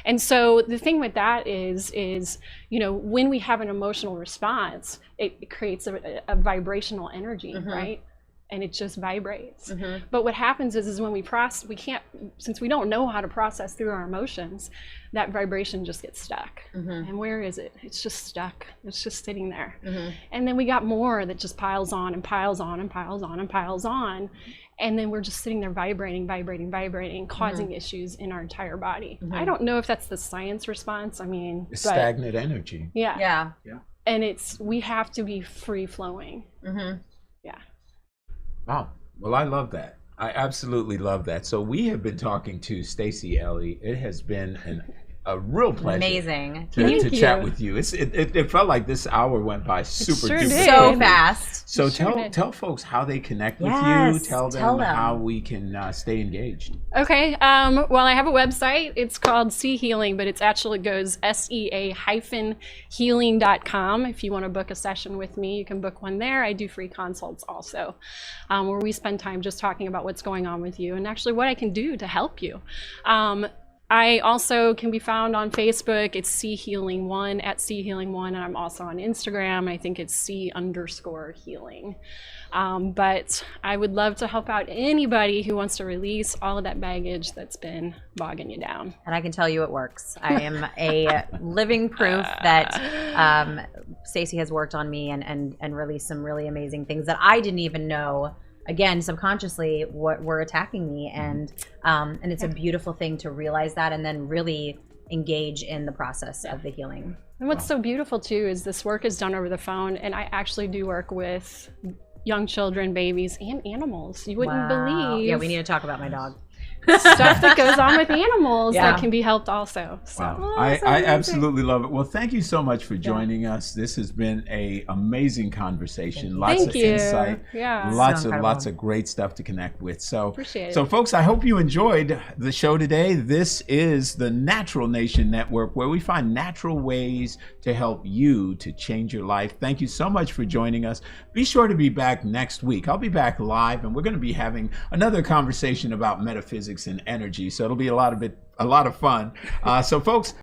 And so the thing with that is, you know, when we have an emotional response, it creates a vibrational energy, right? and it just vibrates. But what happens is when we can't, since we don't know how to process through our emotions, that vibration just gets stuck. And where is it? It's just stuck. It's just sitting there. And then we got more that just piles on and piles on and piles on and piles on. And then we're just sitting there vibrating, causing issues in our entire body. I don't know if that's the science response. I mean, Stagnant energy. Yeah. And we have to be free flowing. Yeah. Wow. Well, I love that. I absolutely love that. So we have been talking to Stacey Ellie. It has been a real pleasure. Amazing. To chat with you. It felt like this hour went by super sure duper did. So fast. So Sure tell folks how they connect with Yes, you. Tell tell them them. how we can stay engaged. Okay. Well, I have a website. It's called Sea Healing, but it actually goes sea-healing.com. If you want to book a session with me, you can book one there. I do free consults also, where we spend time just talking about what's going on with you and actually what I can do to help you. I also can be found on Facebook. It's Sea Healing 1 at Sea Healing 1, and I'm also on Instagram. I think it's Sea_healing. But I would love to help out anybody who wants to release all of that baggage that's been bogging you down. And I can tell you it works. I am a living proof that Stacey has worked on me and released some really amazing things that I didn't even know, again, subconsciously, what were attacking me. And it's a beautiful thing to realize that and then really engage in the process of the healing. And what's so beautiful too is this work is done over the phone, and I actually do work with young children, babies, and animals. You wouldn't believe. Yeah, we need to talk about my dog. stuff that goes on with animals Yeah. that can be helped also. So. Wow. I absolutely love it. Well, thank you so much for joining us. This has been an amazing conversation. Lots Thank of you. insight. Yeah. Lots So of great stuff to connect with. So, Appreciate it. So folks, I hope you enjoyed the show today. This is the Natural Nation Network, where we find natural ways to help you to change your life. Thank you so much for joining us. Be sure to be back next week. I'll be back live, and we're going to be having another conversation about metaphysics and energy. So it'll be a lot of fun. So folks,